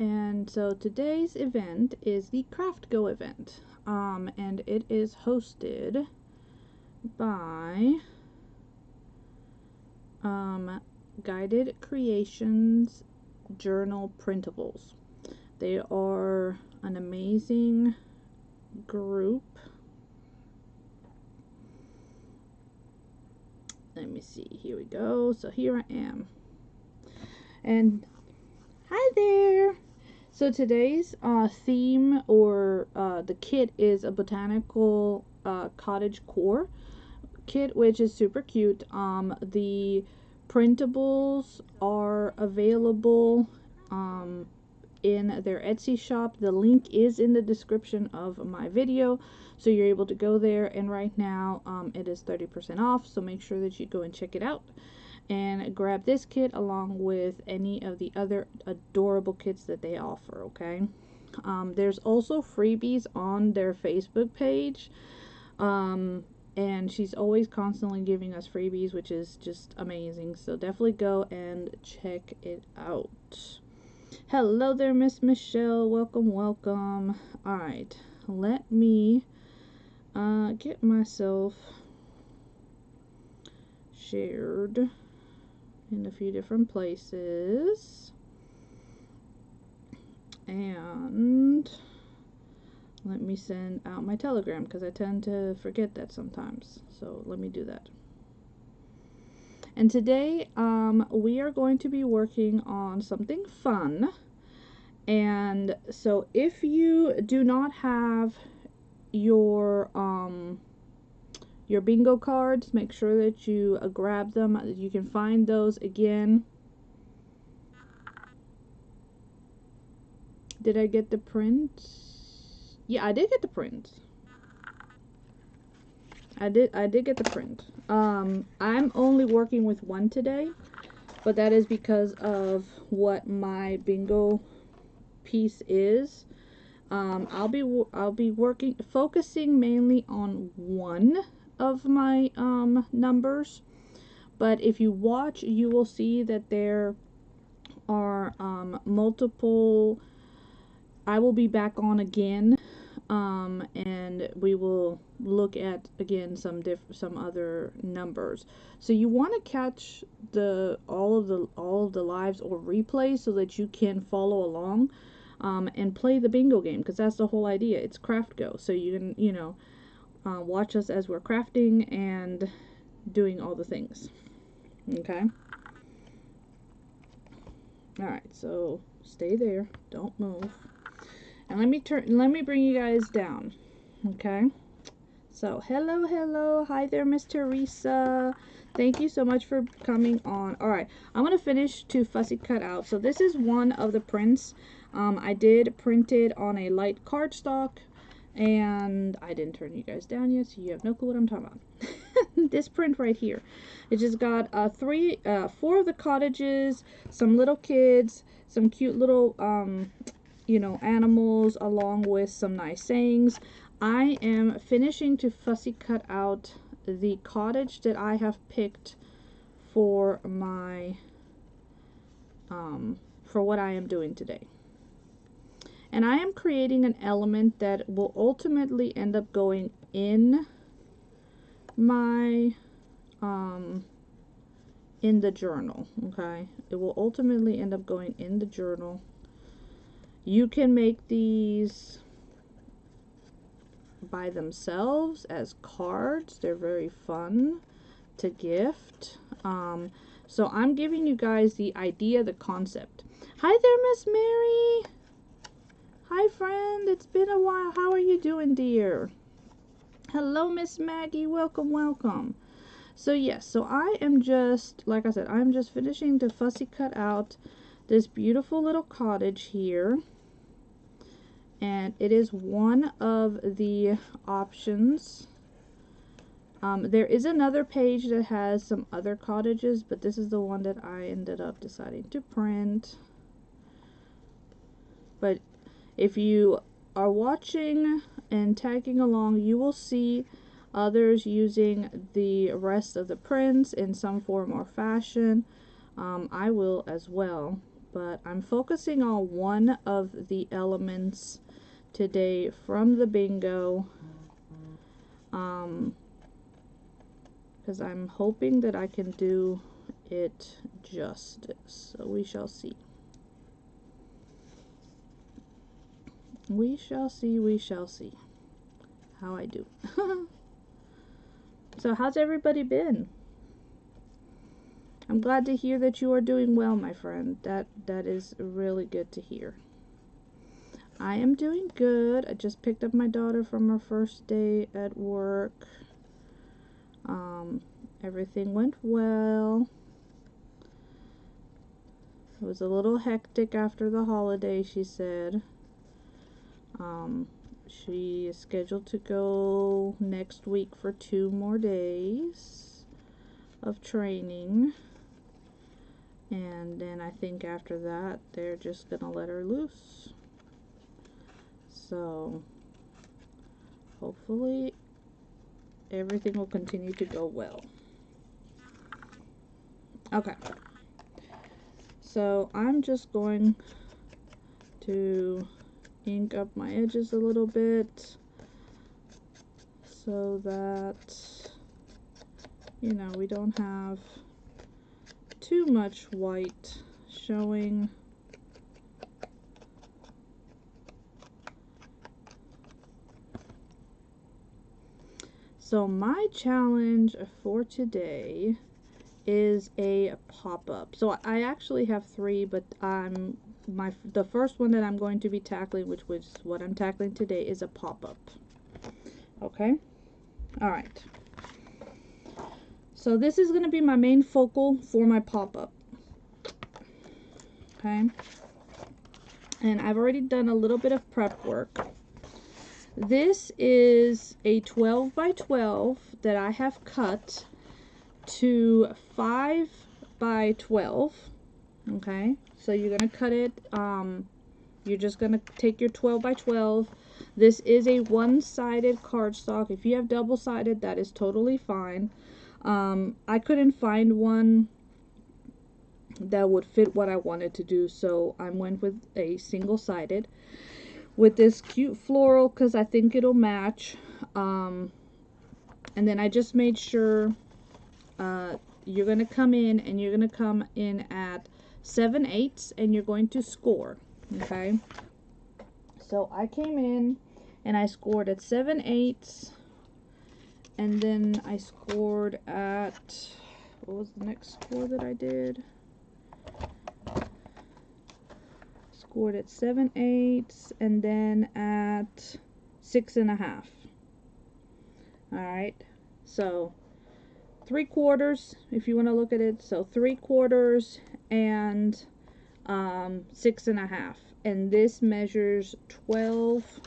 And so today's event is the Craft Go event, and it is hosted by Guided Creations Journal Printables. They are an amazing group. Let me see, here we go. So here I am, and hi there. So today's theme, or the kit, is a botanical cottage core kit, which is super cute. The printables are available in their Etsy shop. The link is in the description of my video, so you're able to go there, and right now it is 30% off, so make sure that you go and check it out and grab this kit along with any of the other adorable kits that they offer. Okay, there's also freebies on their Facebook page, and she's always constantly giving us freebies, which is just amazing, so definitely go and check it out. Hello there, Miss Michelle. Welcome, welcome. Alright, let me get myself shared in a few different places, and let me send out my Telegram, because I tend to forget that sometimes, so let me do that. And today we are going to be working on something fun. And so if you do not have your bingo cards, make sure that you grab them. You can find those again. Did I get the print? Yeah, I did get the print. I did get the print. I'm only working with one today, but that is because of what my bingo piece is. I'll be focusing mainly on one of my numbers, but if you watch, you will see that there are multiple. I will be back on again, and we will look at again some other numbers. So you want to catch all of the lives or replays so that you can follow along and play the bingo game, because that's the whole idea. It's Craft Go, so you can watch us as we're crafting and doing all the things. Okay. All right, so stay there, don't move. And let me bring you guys down. Okay, so hello, hi there, Miss Teresa. Thank you so much for coming on. All right, I'm gonna finish to fussy cut out. So this is one of the prints. I did print it on a light cardstock, and I didn't turn you guys down yet, so you have no clue what I'm talking about. This print right here, it just got 4 of the cottages, some little kids, some cute little animals, along with some nice sayings. I am finishing to fussy cut out the cottage that I have picked for my for what I am doing today. And I am creating an element that will ultimately end up going in my in the journal. Okay, it will ultimately end up going in the journal. You can make these by themselves as cards. They're very fun to gift. So I'm giving you guys the idea, the concept. Hi there, Miss Mary. Hi, friend. It's been a while. How are you doing, dear? Hello, Miss Maggie. Welcome, welcome. So yes, so I am just, like I said, I'm just finishing to fussy cut out this beautiful little cottage here. And it is one of the options. There is another page that has some other cottages, but this is the one that I ended up deciding to print. But if you are watching and tagging along, you will see others using the rest of the prints in some form or fashion. I will as well. but I'm focusing on one of the elements today from the bingo, because I'm hoping that I can do it justice. So we shall see. We shall see how I do. So how's everybody been? I'm glad to hear that you are doing well, my friend. That is really good to hear. I am doing good. I just picked up my daughter from her first day at work. Everything went well. It was a little hectic after the holiday, she said. She is scheduled to go next week for 2 more days of training. And then I think after that, they're just gonna let her loose. So, hopefully, everything will continue to go well. Okay. So, I'm just going to ink up my edges a little bit so that, you know, we don't have too much white showing. So my challenge for today is a pop-up. So I actually have 3, but the first one that I'm going to be tackling, which was what I'm tackling today, is a pop-up. Okay? Alright. So this is going to be my main focal for my pop-up. Okay? And I've already done a little bit of prep work. This is a 12 by 12 that I have cut to 5 by 12. Okay? So you're going to cut it, you're just going to take your 12 by 12. This is a one-sided cardstock. If you have double-sided, that is totally fine. I couldn't find one that would fit what I wanted to do, so I went with a single-sided with this cute floral because I think it'll match. And then I just made sure you're going to come in and you're going to come in at 7/8 and you're going to score. Okay, so I came in and I scored at 7/8, and then I scored at, what was the next score that I did? Scored at 7/8 and then at 6.5. Alright, so 3/4 if you want to look at it. So 3/4 and 6.5, and this measures 12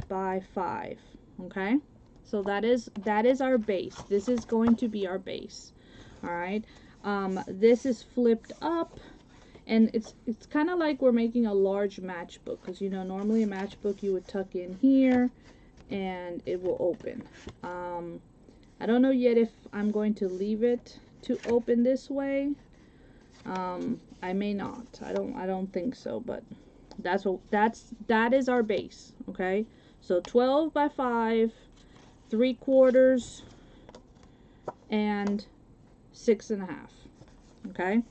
by 5. Okay, so that is our base. This is going to be our base. All right, this is flipped up, and it's kind of like we're making a large matchbook, because you know normally a matchbook you would tuck in here and it will open. I don't know yet if I'm going to leave it to open this way. I may not. I don't think so, but that is our base. Okay, so 12 by 5, 3/4 and 6.5. Okay,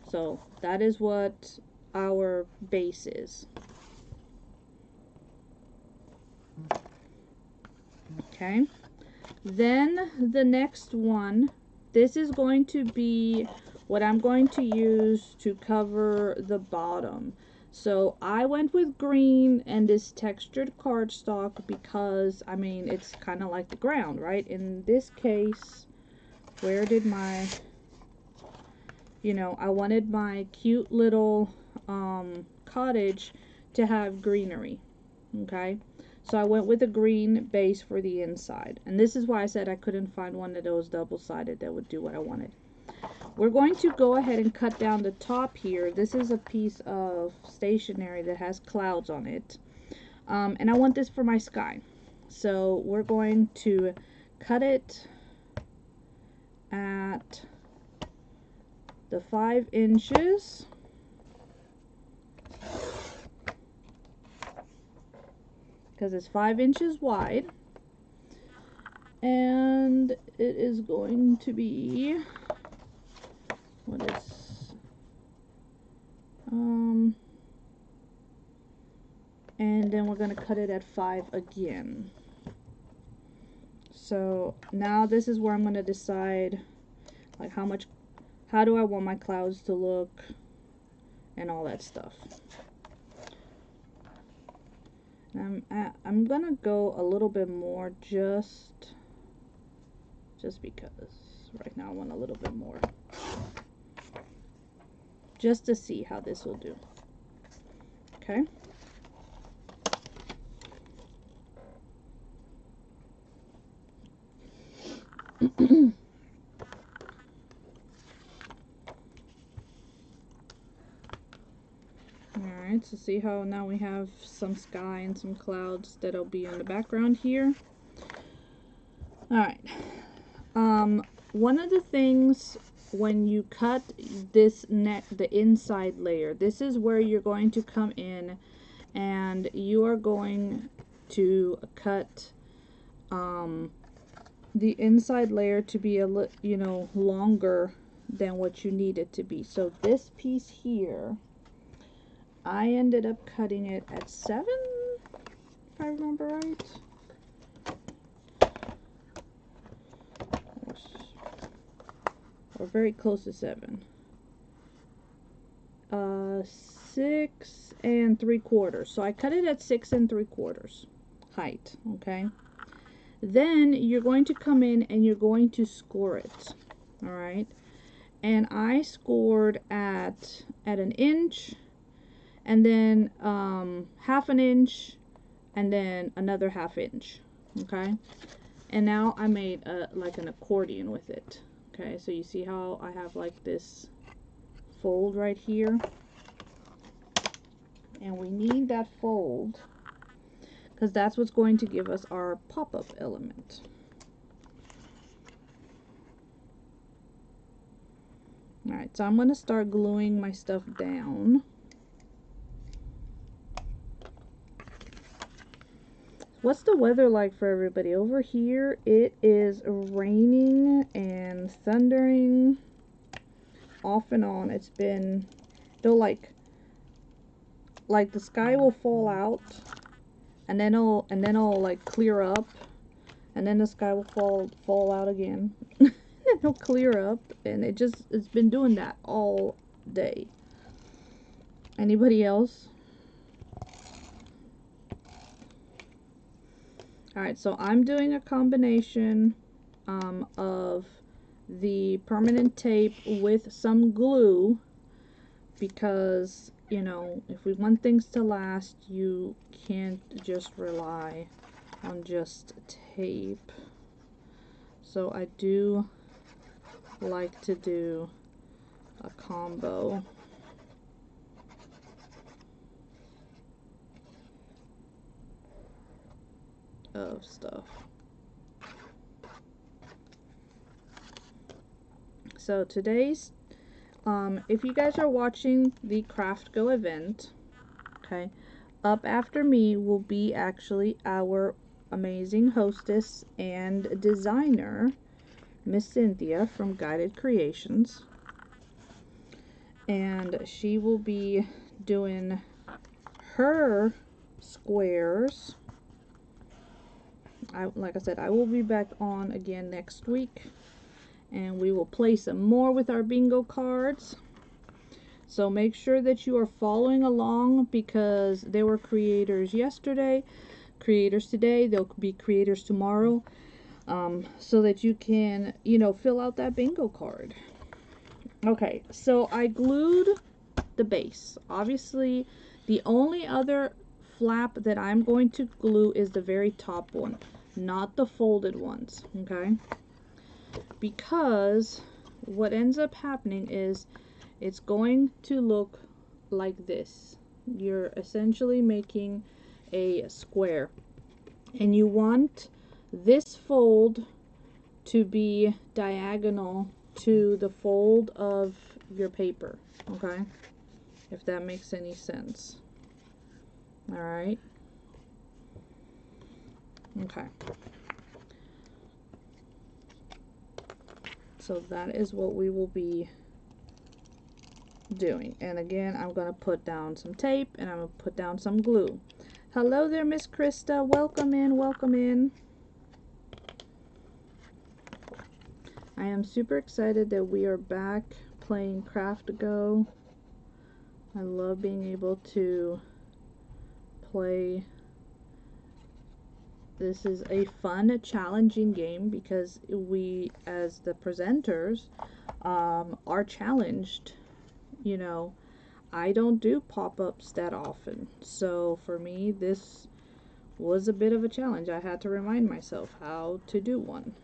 so that is what our base is. Okay, then the next one, this is going to be what I'm going to use to cover the bottom. So I went with green and this textured cardstock because, I mean, it's kind of like the ground, right? In this case, where did my, you know, I wanted my cute little cottage to have greenery. Okay, so I went with a green base for the inside, and this is why I said I couldn't find one that was double-sided that would do what I wanted. We're going to go ahead and cut down the top here. This is a piece of stationery that has clouds on it, and I want this for my sky. So we're going to cut it at the 5 inches. Because it's 5 inches wide. And it is going to be, what is, and then we're going to cut it at 5 again. So now this is where I'm going to decide, like, how do I want my clouds to look and all that stuff. I'm gonna go a little bit more just because right now I want a little bit more, just to see how this will do. Okay. Alright, so see how now we have some sky and some clouds that'll be in the background here. Alright. One of the things when you cut this the inside layer, this is where you're going to come in and you are going to cut the inside layer to be longer than what you need it to be. So this piece here, I ended up cutting it at 7, if I remember right. Or very close to 7. 6 3/4. So I cut it at 6 3/4 height. Okay. Then you're going to come in and you're going to score it. All right. And I scored at 1 inch, and then 1/2 inch, and then another 1/2 inch. Okay. And now I made like an accordion with it. Okay, so you see how I have like this fold right here, and we need that fold because that's what's going to give us our pop-up element. Alright, so I'm going to start gluing my stuff down. What's the weather like for everybody? Over here it is raining and thundering off and on. It's been, they'll like the sky will fall out, and then it'll like clear up, and then the sky will fall out again. And then it'll clear up, and it's been doing that all day. Anybody else? Alright, so I'm doing a combination of the permanent tape with some glue, because, you know, if we want things to last, you can't just rely on just tape. So I do like to do a combo. Of stuff. So today's, if you guys are watching the Craft Go event, okay, up after me will be actually our amazing hostess and designer, Miss Cynthia from Guided Creations, and she will be doing her squares. Like I said, I will be back on again next week, and we will play some more with our bingo cards. So make sure that you are following along, because there were creators yesterday, creators today, there'll be creators tomorrow, so that you can, you know, fill out that bingo card. Okay, so I glued the base. Obviously, the only other flap that I'm going to glue is the very top one, not the folded ones, okay? Because what ends up happening is it's going to look like this. You're essentially making a square, and you want this fold to be diagonal to the fold of your paper, okay? If that makes any sense. All right. Okay. So that is what we will be doing. And again, I'm going to put down some tape and I'm going to put down some glue. Hello there, Miss Krista. Welcome in, welcome in. I am super excited that we are back playing Craft Go. I love being able to play. This is a fun, challenging game because we, as the presenters, are challenged. You know, I don't do pop-ups that often, so for me this was a bit of a challenge. I had to remind myself how to do one,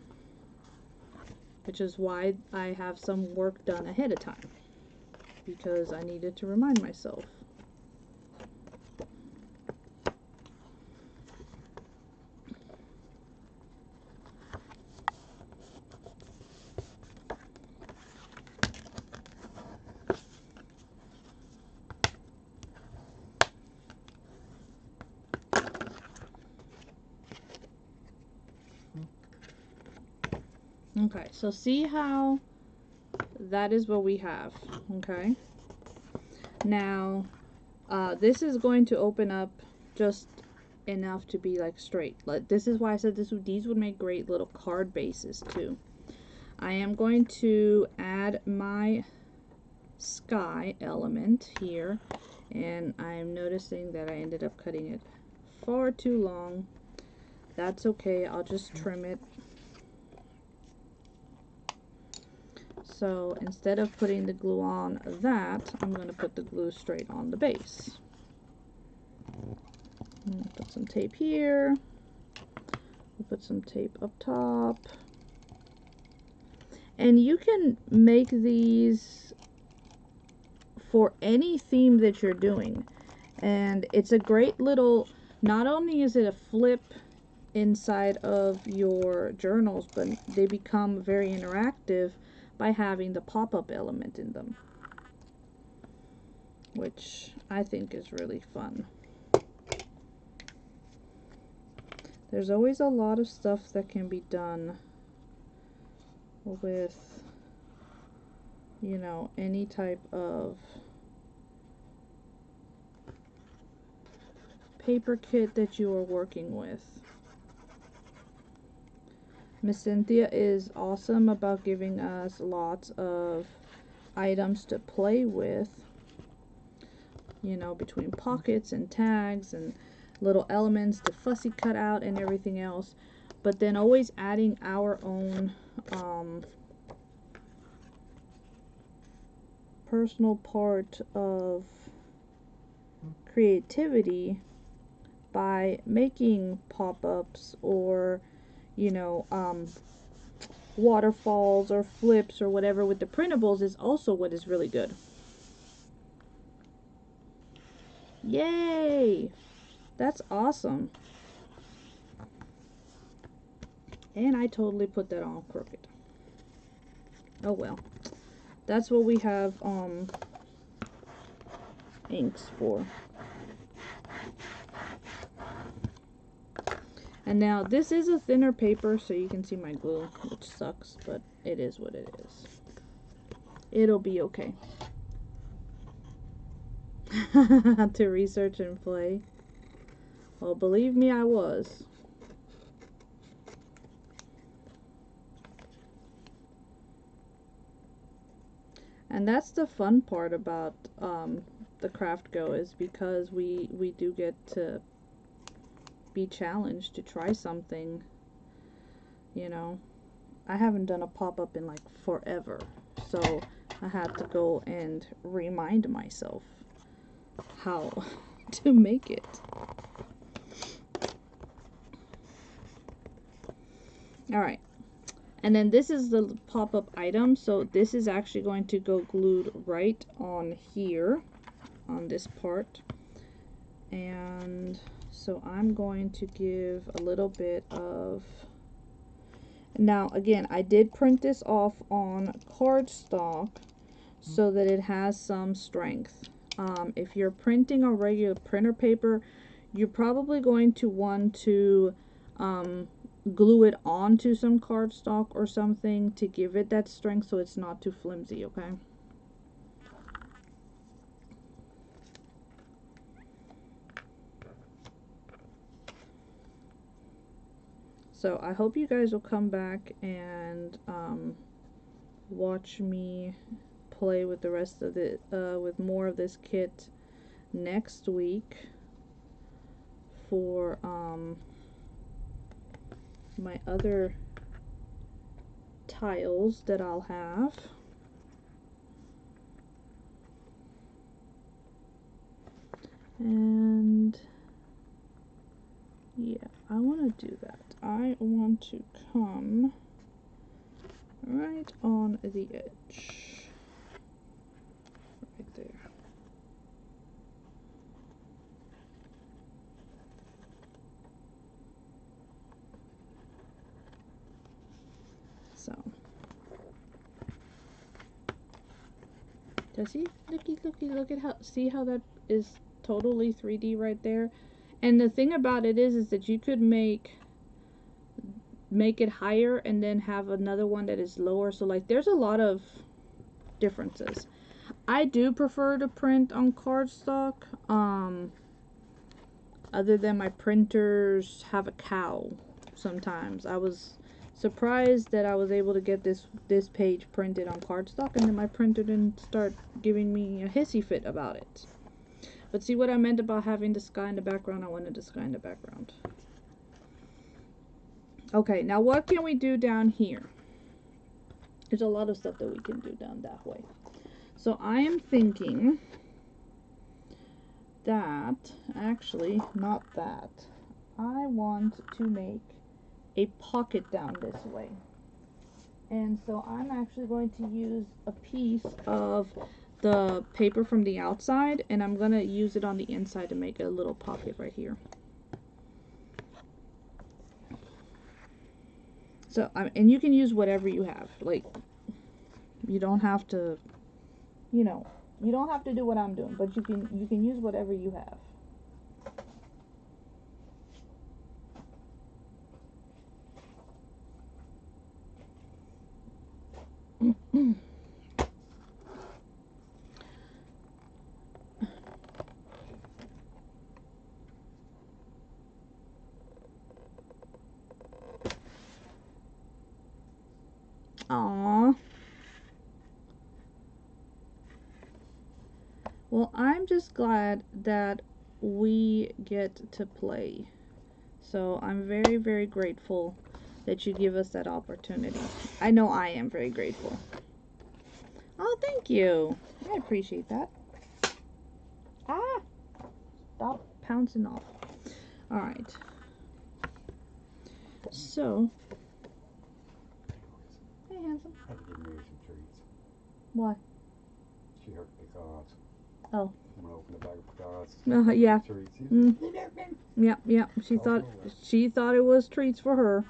which is why I have some work done ahead of time, because I needed to remind myself. Okay, so see how that is what we have, okay? Now, this is going to open up just enough to be like straight. Like, this is why I said these would make great little card bases too. I am going to add my sky element here, and I'm noticing that I ended up cutting it far too long. That's okay, I'll just trim it. So instead of putting the glue on that, I'm going to put the glue straight on the base. Put some tape here. We'll put some tape up top. And you can make these for any theme that you're doing. And it's a great little, not only is it a flip inside of your journals, but they become very interactive by having the pop-up element in them, which I think is really fun. There's always a lot of stuff that can be done with, you know, any type of paper kit that you are working with. Miss Cynthia is awesome about giving us lots of items to play with, you know, between pockets and tags and little elements to fussy cut out and everything else, but then always adding our own personal part of creativity by making pop-ups or, you know, waterfalls or flips or whatever with the printables is also what is really good. Yay! That's awesome. And I totally put that on crooked. Oh well. That's what we have inks for. And now this is a thinner paper, so you can see my glue, which sucks, but it is what it is. It'll be okay. To research and play. Well, believe me, I was. And that's the fun part about the Craft Go, is because we do get to be challenged to try something. You know, I haven't done a pop-up in like forever, so I had to go and remind myself how to make it. Alright, and then this is the pop-up item, so this is actually going to go glued right on here, on this part. And so I'm going to give a little bit of, Now, again, I did print this off on cardstock so that it has some strength. If you're printing on regular printer paper, you're probably going to want to glue it onto some cardstock or something to give it that strength so it's not too flimsy, okay? So I hope you guys will come back and watch me play with the rest of it, with more of this kit next week for my other tiles that I'll have. And yeah, I want to do that. I want to come right on the edge. Right there. So. Does he? Look at how, see how that is totally 3D right there? And the thing about it is that you could make it higher and then have another one that is lower. So like there's a lot of differences. I do prefer to print on cardstock. Other than my printers have a cow sometimes. I was surprised that I was able to get this page printed on cardstock, and then my printer didn't start giving me a hissy fit about it. But see what I meant about having the sky in the background? I wanted the sky in the background. Okay, now what can we do down here? There's a lot of stuff that we can do down that way. So I am thinking that, actually, not that. I want to make a pocket down this way. And so I'm actually going to use a piece of the paper from the outside, and I'm going to use it on the inside to make a little pocket right here. So, and you can use whatever you have. Like, you don't have to, you know, you don't have to do what I'm doing, but you can use whatever you have. Aww. Well, I'm just glad that we get to play. So I'm very, very grateful that you give us that opportunity. I know I am very grateful. Oh, thank you. I appreciate that. Ah! Stop pouncing off. Alright. So. Hey, handsome. I have to give Mary some treats. Why? She hurt pecans. Oh. I'm gonna open the bag of pecans. Yeah. Treats. Yep. She thought it was treats for her.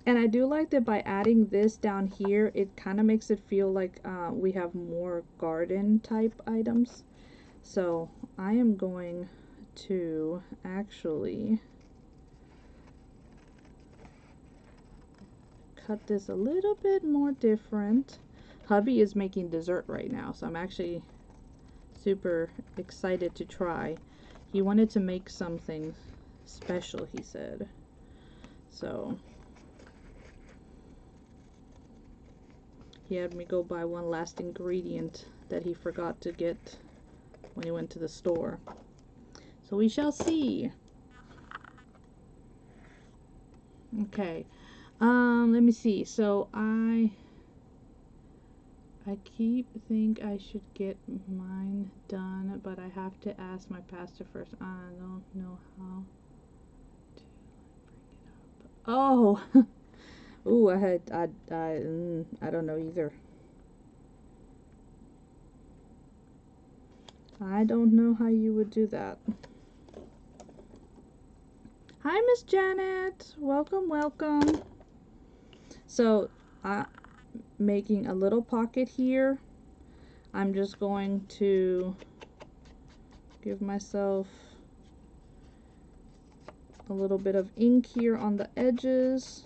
And I do like that by adding this down here, it kind of makes it feel like we have more garden type items. So I am going to actually cut this a little bit more different. Hubby is making dessert right now, so I'm actually super excited to try. He wanted to make something special, he said. So he had me go buy one last ingredient that he forgot to get when he went to the store. So we shall see. Okay. Let me see. So I think I should get mine done, but I have to ask my pastor first. I don't know how to bring it up. Oh. Ooh, I don't know either. I don't know how you would do that. Hi, Miss Janet. Welcome, welcome. So, making a little pocket here. I'm just going to give myself a little bit of ink here on the edges.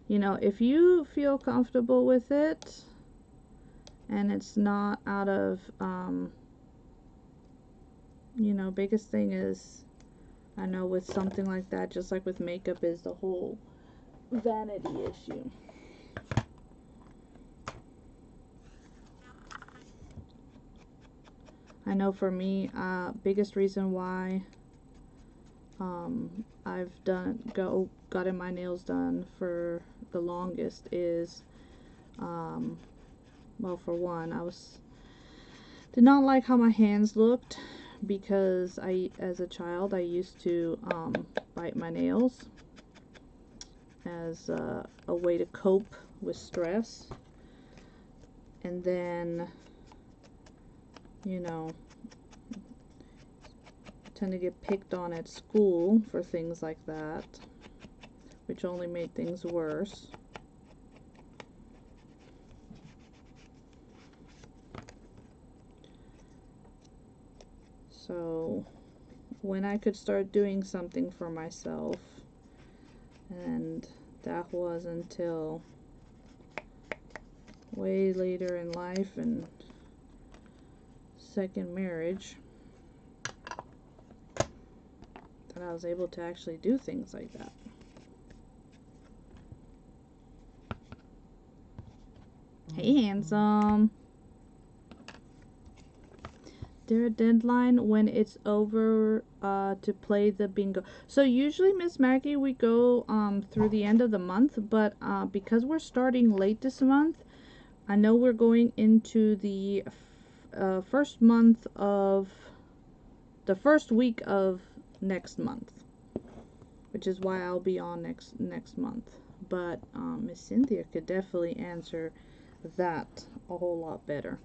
You know, if you feel comfortable with it and it's not out of, you know, biggest thing is, I know with something like that, just like with makeup, is the whole vanity issue. I know for me, biggest reason why I've gotten my nails done for the longest is, well, for one, did not like how my hands looked, because as a child, I used to bite my nails as a way to cope with stress. And then, you know, tend to get picked on at school for things like that, which only made things worse. So when I could start doing something for myself, and that was until way later in life and second marriage, that I was able to actually do things like that. Hey, handsome. There a deadline when it's over to play the bingo? So usually, Miss Maggie, we go through the end of the month, but because we're starting late this month, I know we're going into the first week of next month, which is why I'll be on next month. But Miss Cynthia could definitely answer that a whole lot better.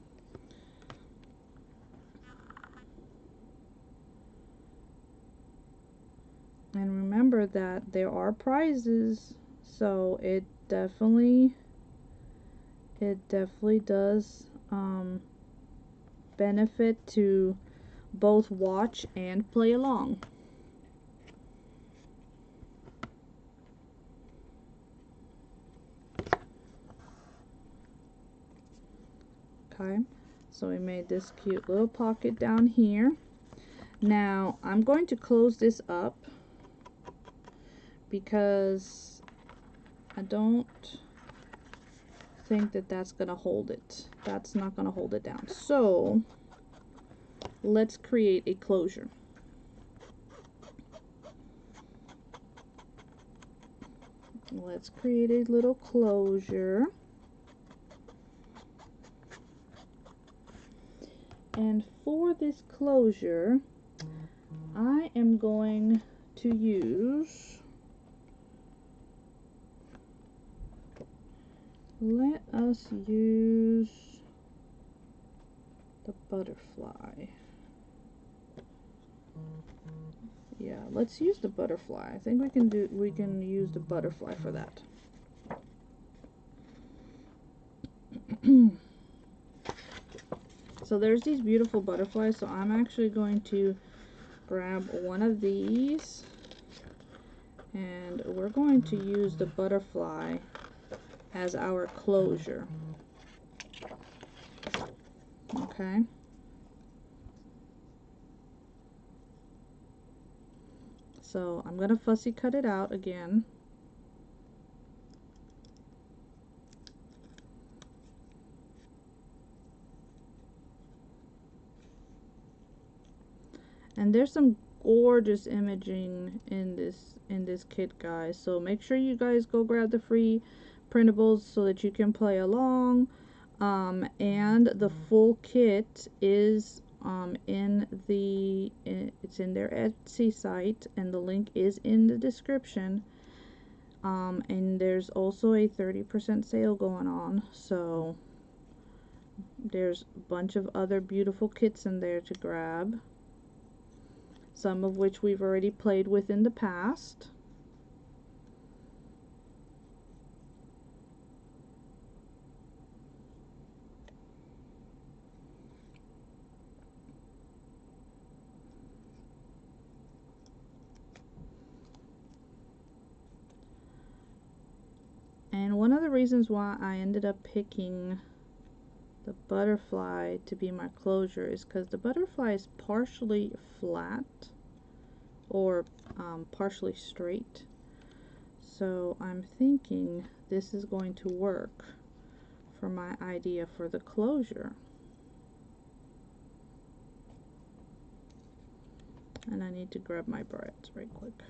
And remember that there are prizes, so it definitely does benefit to both watch and play along. Okay, so we made this cute little pocket down here. Now I'm going to close this up because I don't think that that's gonna hold it. That's not gonna hold it down. So let's create a closure. Let's create a little closure. And for this closure, I am going to use, let us use the butterfly. Yeah, let's use the butterfly. I think we can use the butterfly for that. So there's these beautiful butterflies, so I'm actually going to grab one of these, and we're going to use the butterfly as our closure. Okay. So I'm going to fussy cut it out again. And there's some gorgeous imaging in this kit, guys, so make sure you guys go grab the free printables so that you can play along. And the full kit is it's in their Etsy site, and the link is in the description. And there's also a 30% sale going on, so there's a bunch of other beautiful kits in there to grab, some of which we've already played with in the past. And one of the reasons why I ended up picking the butterfly to be my closure is because the butterfly is partially flat or partially straight. So I'm thinking this is going to work for my idea for the closure. And I need to grab my braids right quick.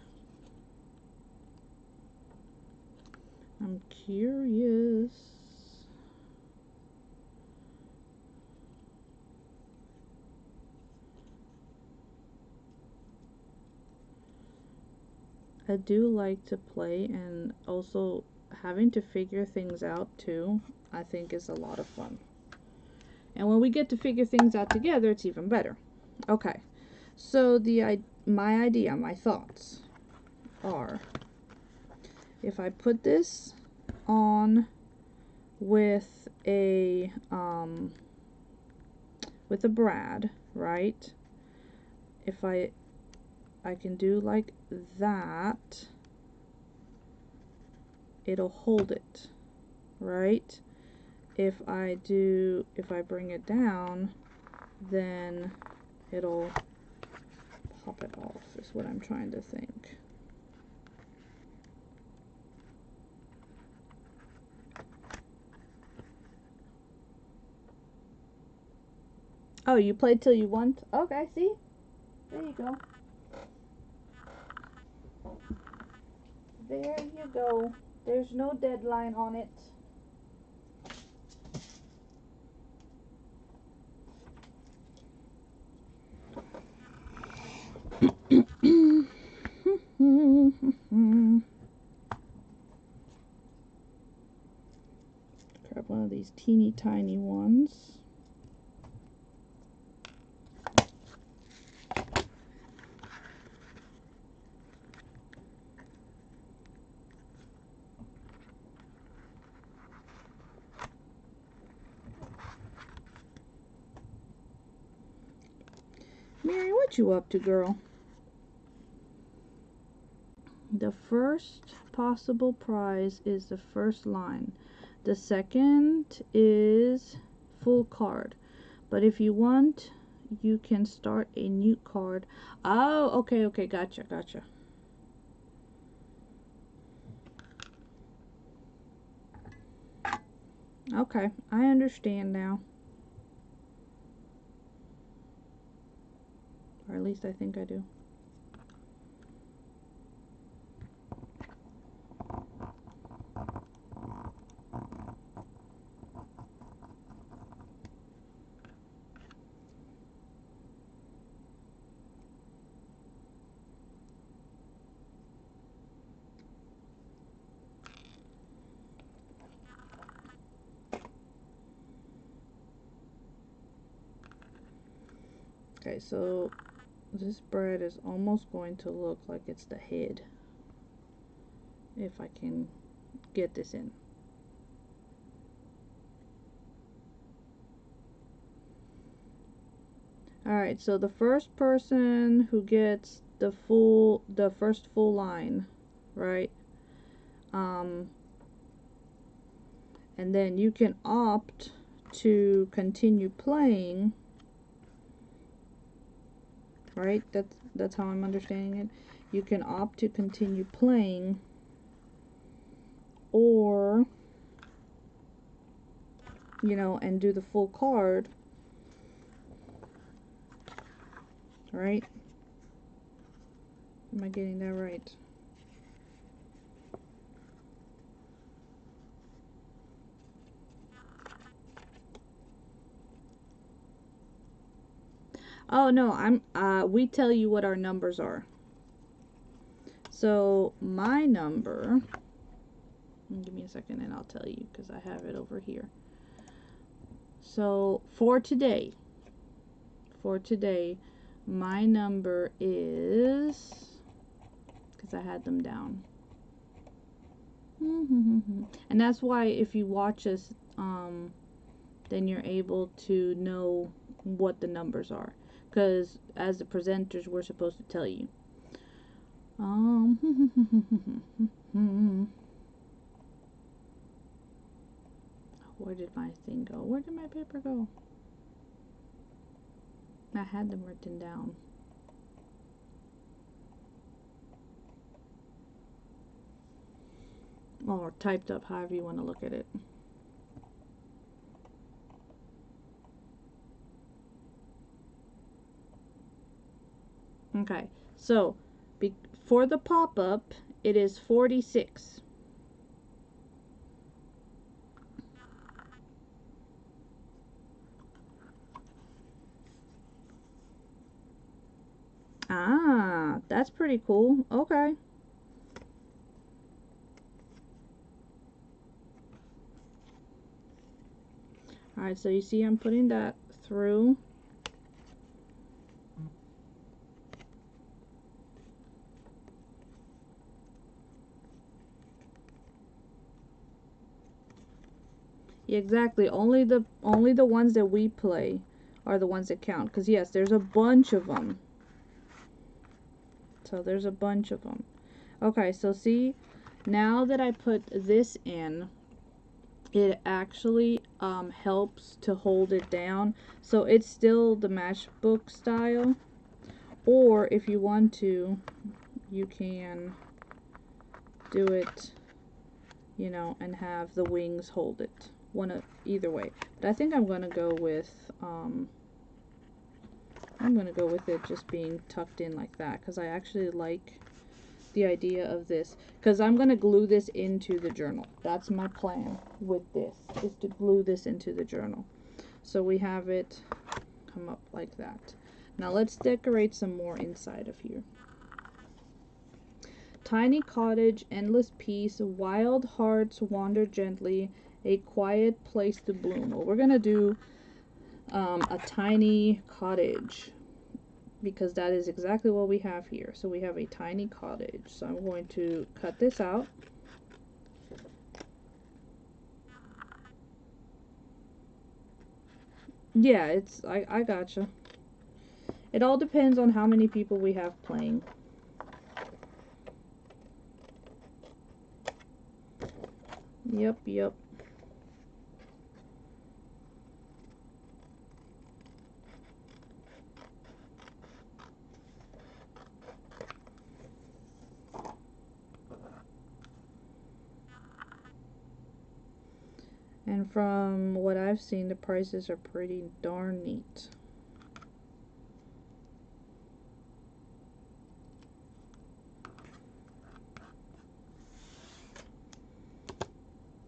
I'm curious. I do like to play, and also having to figure things out too, I think is a lot of fun. And when we get to figure things out together, it's even better. Okay, so my idea, my thoughts are, if I put this on with a brad, right? If I can do like that, it'll hold it, right? If I bring it down, then it'll pop it off, is what I'm trying to think. Oh, you played till you want? Okay, see? There you go. There you go. There's no deadline on it. Grab one of these teeny tiny ones. Mary, what you up to, girl? The first possible prize is the first line. The second is full card. But if you want, you can start a new card. Oh, okay, gotcha. Okay, I understand now. Or at least I think I do. Okay, so this bread is almost going to look like it's the head, if I can get this in. Alright, so the first person who gets the first full line, right? And then you can opt to continue playing, right? That's how I'm understanding it. You can opt to continue playing, or, you know, and do the full card, right? Am I getting that right? Oh no, we tell you what our numbers are. So my number Give me a second and I'll tell you because I have it over here. So for today, my number is, because I had them down. And that's why if you watch us, then you're able to know what the numbers are. Because as the presenters, we're supposed to tell you. Where did my thing go? Where did my paper go? I had them written down. Or typed up, however you want to look at it. Okay, so for the pop-up, it is 46. Ah, that's pretty cool. Okay. Alright, so you see I'm putting that through. Exactly. Only the ones that we play are the ones that count. Because yes, there's a bunch of them. So there's a bunch of them. Okay, so see, now that I put this in, it actually helps to hold it down. So it's still the matchbook style. Or if you want to, you can do it, you know, and have the wings hold it. Either way. But I think I'm gonna go with it just being tucked in like that, because I actually like the idea of this, because I'm gonna glue this into the journal. That's my plan with this, is to glue this into the journal. So we have it come up like that. Now let's decorate some more inside of here. Tiny cottage, endless peace, wild hearts wander gently, a quiet place to bloom. Well, we're gonna do a tiny cottage, because that is exactly what we have here. So we have a tiny cottage. So I'm going to cut this out. Yeah, I gotcha. It all depends on how many people we have playing. Yep. And from what I've seen, the prices are pretty darn neat.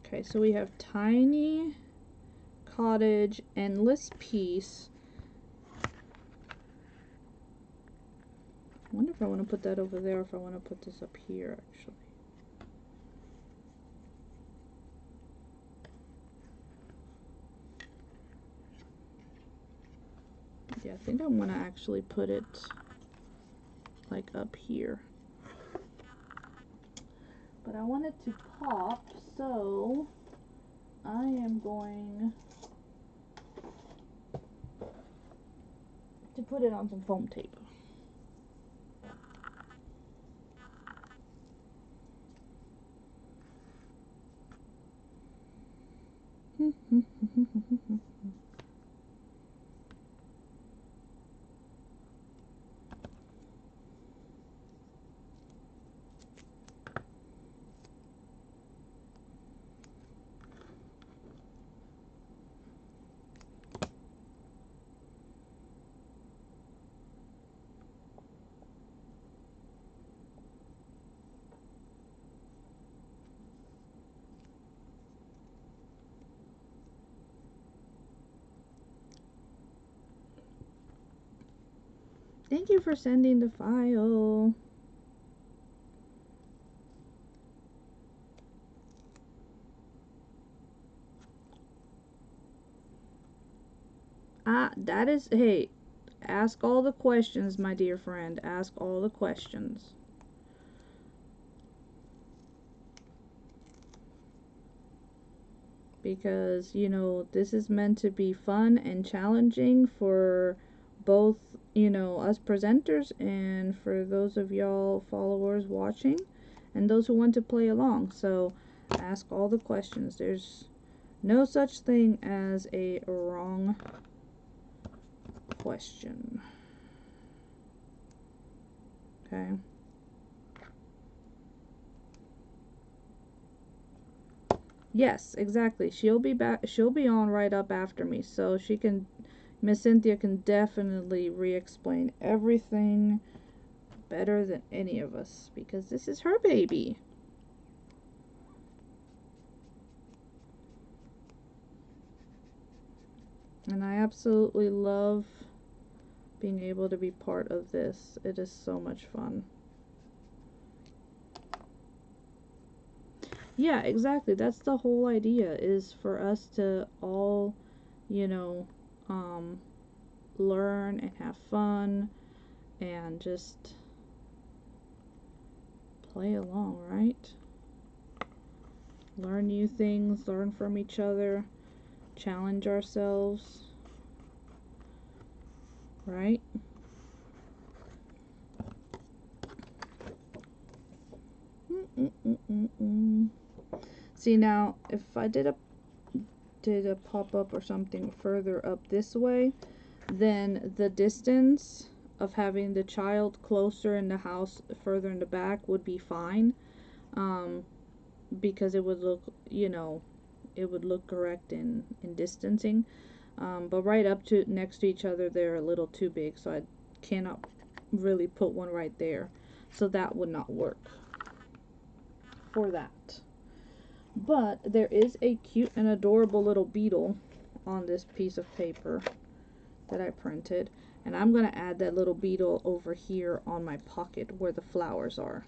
Okay, so we have tiny cottage, endless peace. I wonder if I want to put that over there or if I want to put this up here, actually. Yeah, I think I'm going to actually put it like up here. But I want it to pop, so I am going to put it on some foam tape. Thank you for sending the file. That is, hey, ask all the questions, my dear friend. Ask all the questions. Because, you know, this is meant to be fun and challenging for both, you know, us presenters and for those of y'all followers watching and those who want to play along. So ask all the questions. There's no such thing as a wrong question. Okay. Yes, exactly. She'll be back. She'll be on right up after me, so she can, Miss Cynthia can definitely re-explain everything better than any of us because this is her baby. And I absolutely love being able to be part of this. It is so much fun. Yeah, exactly. That's the whole idea, is for us to all, you know, learn and have fun and just play along, right? Learn new things, learn from each other, challenge ourselves, right? See, now if I did a pop-up or something further up this way, then the distance of having the child closer in the house further in the back would be fine, because it would look, you know, it would look correct in distancing, but right up to next to each other they're a little too big, so I cannot really put one right there, so that would not work for that. But there is a cute and adorable little beetle on this piece of paper that I printed, and I'm going to add that little beetle over here on my pocket where the flowers are.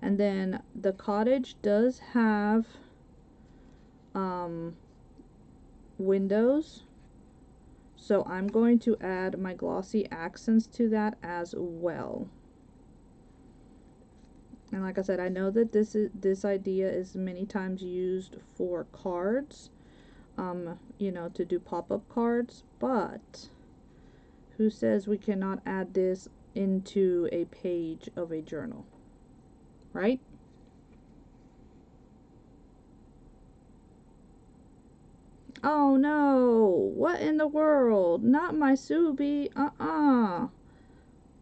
And then the cottage does have windows, so I'm going to add my glossy accents to that as well. And like I said, I know that this idea is many times used for cards, you know, to do pop-up cards, but who says we cannot add this into a page of a journal, right? Oh no, what in the world? Not my Subi.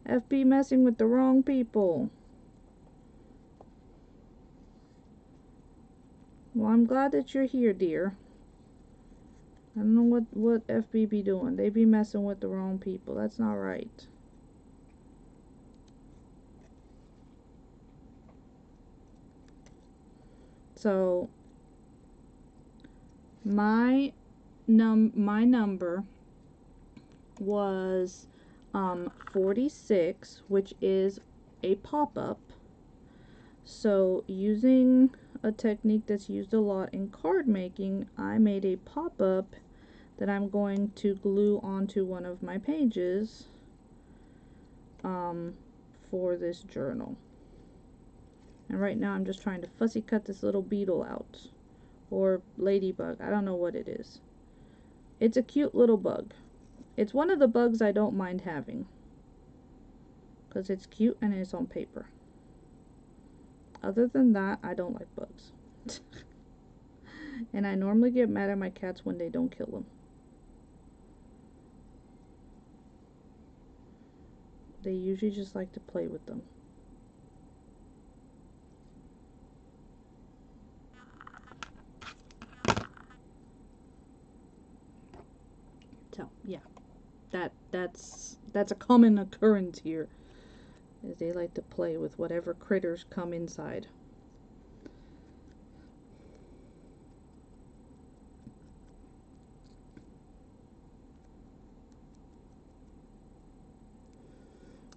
FB messing with the wrong people. Well, I'm glad that you're here, dear. I don't know what FB be doing. They be messing with the wrong people. That's not right. So my number was 46, which is a pop-up. So using a technique that's used a lot in card making, I made a pop-up that I'm going to glue onto one of my pages for this journal. And right now I'm just trying to fussy cut this little beetle out, or ladybug, I don't know what it is. It's a cute little bug. It's one of the bugs I don't mind having, because it's cute and it's on paper. Other than that, I don't like bugs. And I normally get mad at my cats when they don't kill them. They usually just like to play with them. So yeah, that's a common occurrence here, is they like to play with whatever critters come inside.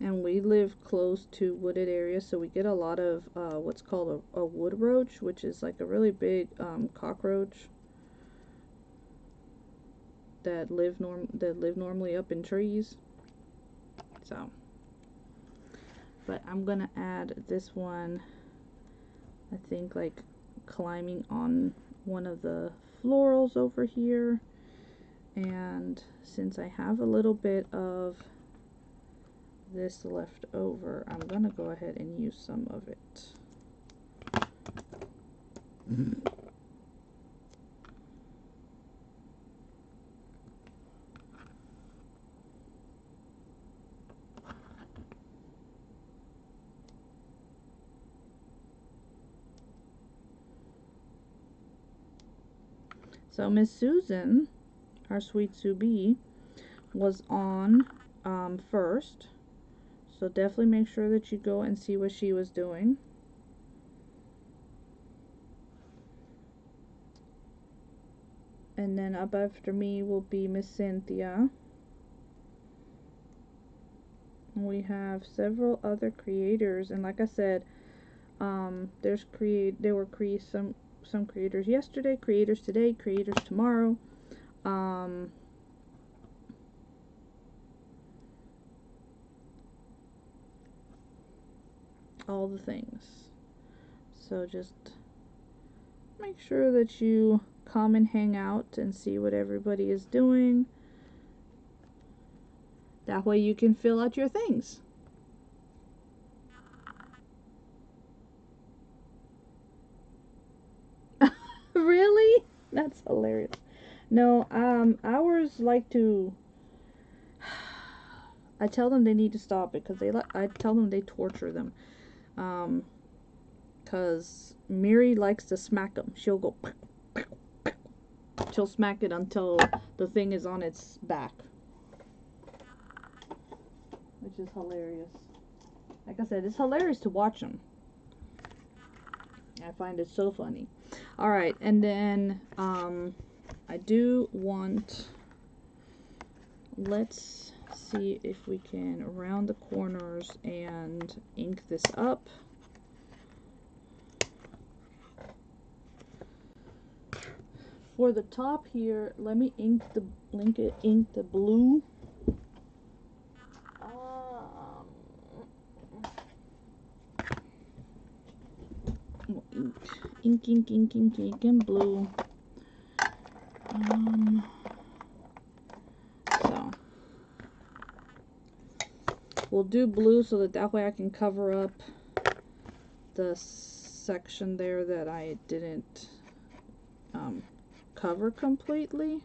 And we live close to wooded areas, so we get a lot of what's called a, wood roach, which is like a really big cockroach. that live normally up in trees. So, but I'm gonna add this one, I think, like climbing on one of the florals over here. And since I have a little bit of this left over, I'm gonna go ahead and use some of it. So Miss Susan, our sweet Sue Bee, was on first. So definitely make sure that you go and see what she was doing. And then up after me will be Miss Cynthia. We have several other creators, and like I said, there were some creators yesterday, creators today, creators tomorrow. All the things. So just make sure that you come and hang out and see what everybody is doing. That way you can fill out your things. Really? That's hilarious. No, ours like to. I tell them they need to stop it because I tell them they torture them. Because Miri likes to smack them. She'll go. She'll smack it until the thing is on its back, which is hilarious. Like I said, it's hilarious to watch them. I find it so funny. Alright, and then I do want, let's see if we can round the corners and ink this up. For the top here, let me ink the blue. Ink and blue. So we'll do blue so that way I can cover up the section there that I didn't cover completely.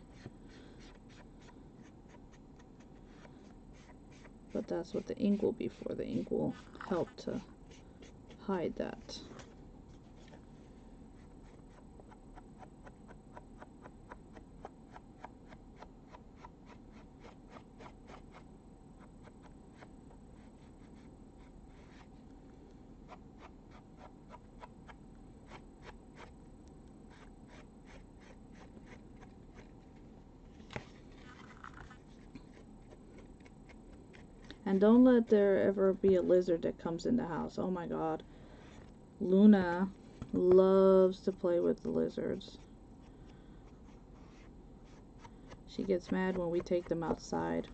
But that's what the ink will be for. The ink will help to hide that. And don't let there ever be a lizard that comes in the house. Oh my god. Luna loves to play with the lizards. She gets mad when we take them outside.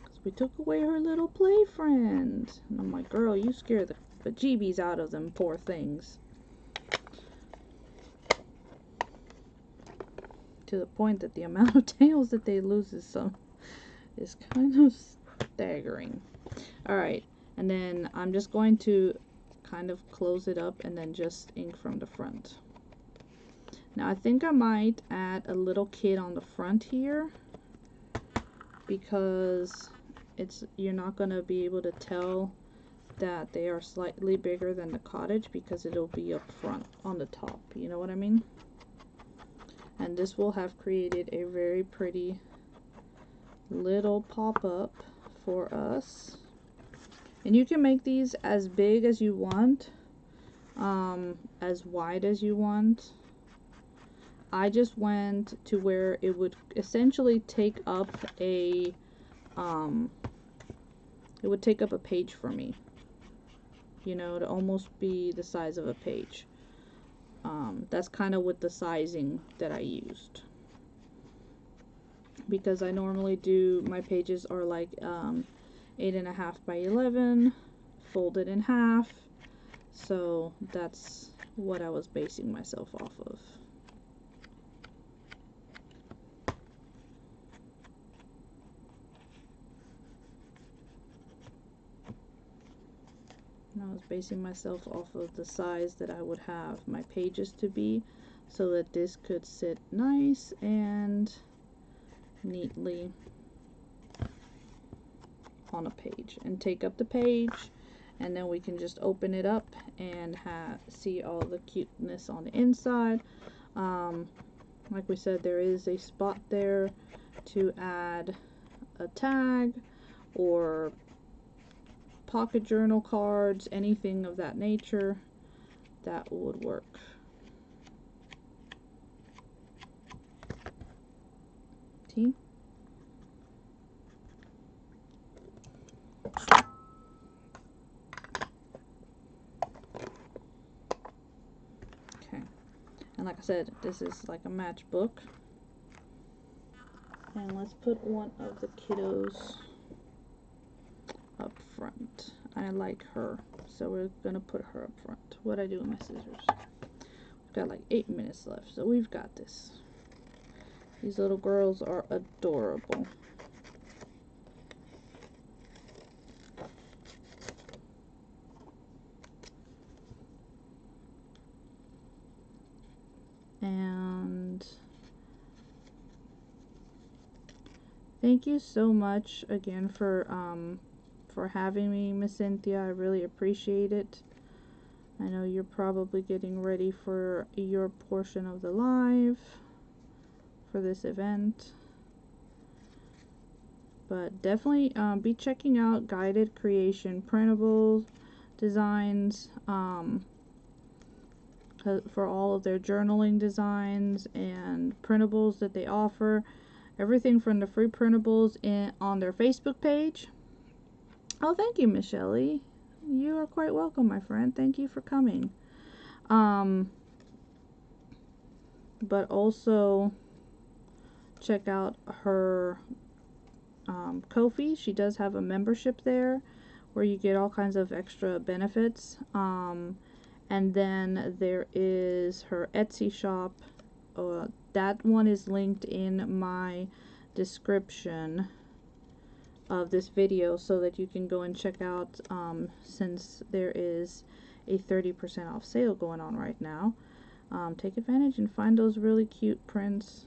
Because we took away her little play friend. And I'm like, girl, you scare the bejeebies out of them poor things. To the point that the amount of tails that they lose is kind of staggering. Alright, and then I'm just going to kind of close it up and then just ink from the front. Now I think I might add a little kid on the front here because you're not going to be able to tell that they are slightly bigger than the cottage because it'll be up front on the top, you know what I mean? And this will have created a very pretty little pop-up for us. And you can make these as big as you want, as wide as you want. I just went to where it would essentially take up a page for me, you know, to almost be the size of a page. That's kind of with the sizing that I used. because I normally do, my pages are like 8.5 by 11, folded in half. So that's what I was basing myself off of. And I was basing myself off of the size that I would have my pages to be, so that this could sit nice and neatly on a page and take up the page, and then we can just open it up and see all the cuteness on the inside. Like we said, there is a spot there to add a tag or pocket journal cards, anything of that nature that would work. See? Okay, and like I said, this is like a matchbook. And let's put one of the kiddos up front. I like her, so we're gonna put her up front. What'd I do with my scissors? We've got like 8 minutes left, so we've got this. These little girls are adorable. And thank you so much again for having me, Miss Cynthia. I really appreciate it. I know you're probably getting ready for your portion of the live for this event, but definitely be checking out Guided Creation Printable Designs for all of their journaling designs and printables that they offer. Everything from the free printables on their Facebook page. Oh, thank you, Miss Shelley. You are quite welcome, my friend. Thank you for coming. But also check out her Ko-fi. She does have a membership there where you get all kinds of extra benefits. And then there is her Etsy shop. That one is linked in my description of this video, so that you can go and check out, since there is a 30% off sale going on right now. Take advantage and find those really cute prints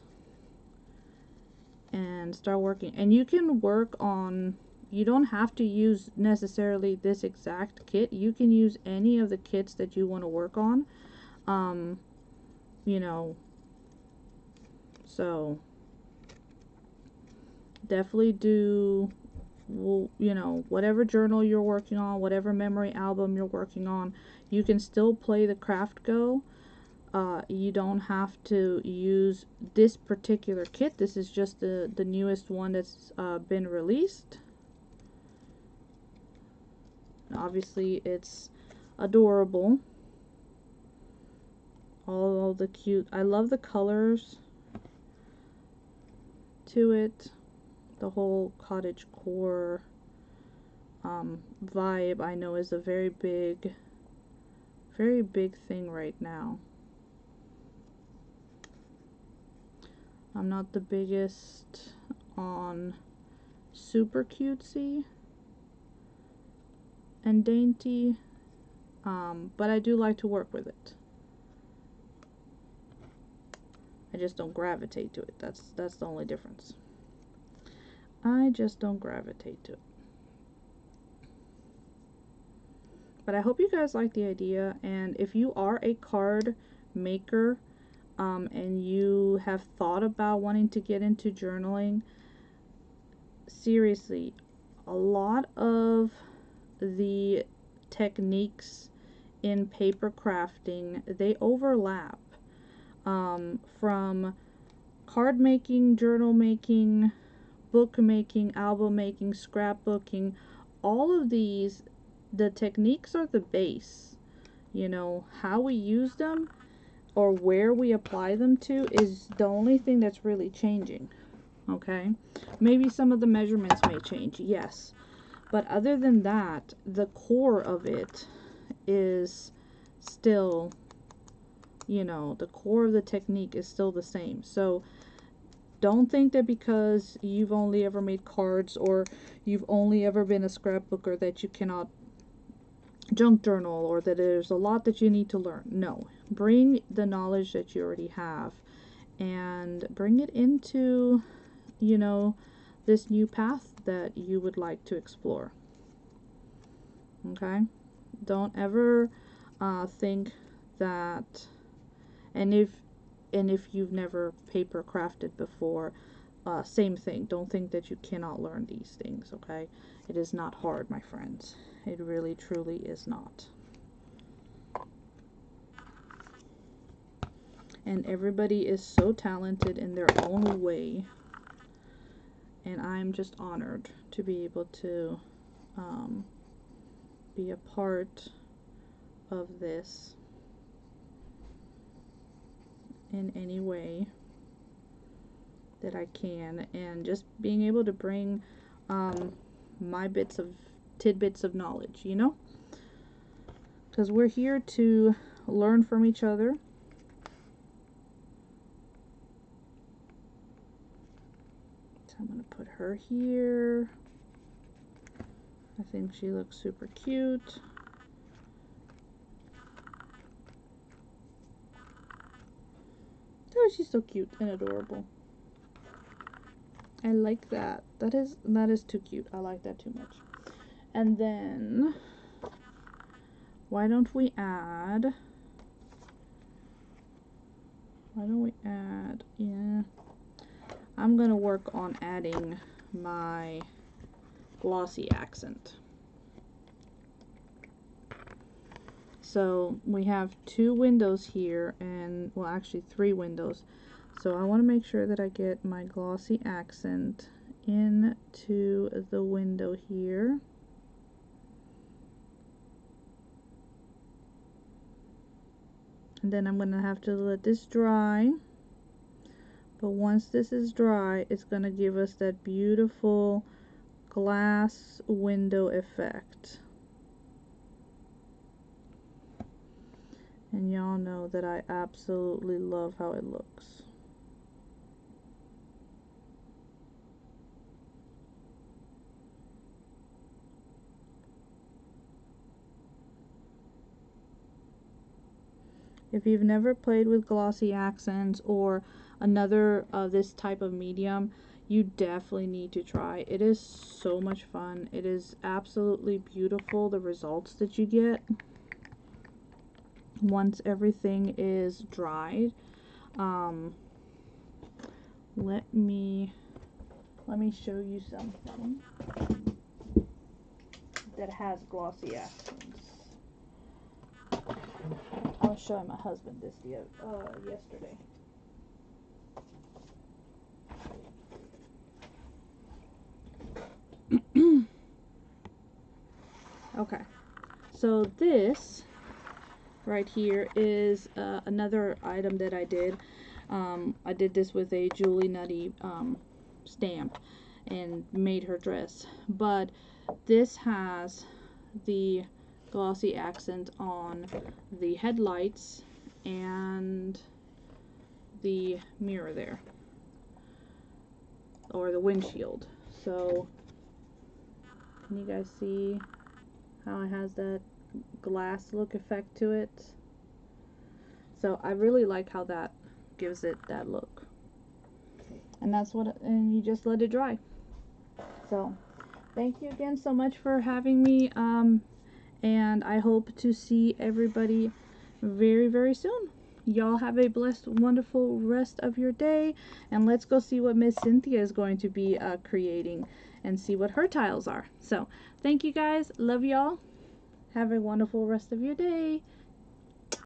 and start working. And you can work on, you don't have to use necessarily this exact kit. You can use any of the kits that you want to work on. You know, so definitely do, you know, whatever journal you're working on, whatever memory album you're working on, you can still play the craft go. You don't have to use this particular kit. This is just the newest one that's been released. Obviously it's adorable. All the cute, I love the colors to it. The whole cottage core vibe, I know, is a very big thing right now. I'm not the biggest on super cutesy and dainty, but I do like to work with it. I just don't gravitate to it. That's the only difference. I just don't gravitate to it. But I hope you guys like the idea, and if you are a card maker and you have thought about wanting to get into journaling, seriously, a lot of the techniques in paper crafting, they overlap. From card making, journal making, book making, album making, scrapbooking, all of these, the techniques are the base. You know, how we use them or where we apply them to is the only thing that's really changing. okay? Maybe some of the measurements may change, yes. But other than that, the core of it is still, you know, the core of the technique is still the same. So don't think that because you've only ever made cards or you've only ever been a scrapbooker that you cannot junk journal or that there's a lot that you need to learn. No, bring the knowledge that you already have and bring it into, you know, this new path that you would like to explore. Okay? Don't ever think that, and if you've never paper crafted before, same thing. Don't think that you cannot learn these things, okay? It is not hard, my friends. It really, truly is not. And everybody is so talented in their own way. And I'm just honored to be able to be a part of this in any way that I can, and just being able to bring my tidbits of knowledge, you know, because we're here to learn from each other. So I'm gonna put her here. I think she looks super cute. Oh, she's so cute and adorable. I like that. That is too cute. I like that too much. And then why don't we add, yeah, I'm gonna work on adding my glossy accent. So we have 2 windows here, and well, actually 3 windows. So I want to make sure that I get my glossy accent into the window here. And then I'm going to have to let this dry. But once this is dry, it's going to give us that beautiful glass window effect. And y'all know that I absolutely love how it looks. If you've never played with glossy accents or another this type of medium, you definitely need to try. It is so much fun. It is absolutely beautiful, the results that you get once everything is dried. Let me show you something that has glossy accents. I was showing my husband this yesterday. Okay, so this right here is another item that I did. I did this with a Julie Nutty stamp and made her dress, but this has the glossy accent on the headlights and the mirror there, or the windshield. So can you guys see how it has that glass look effect to it? So I really like how that gives it that look. And that's what, and you just let it dry. So thank you again so much for having me, and I hope to see everybody very, very soon. Y'all have a blessed, wonderful rest of your day, and let's go see what Miss Cynthia is going to be creating and see what her tiles are. So thank you guys, love y'all, have a wonderful rest of your day.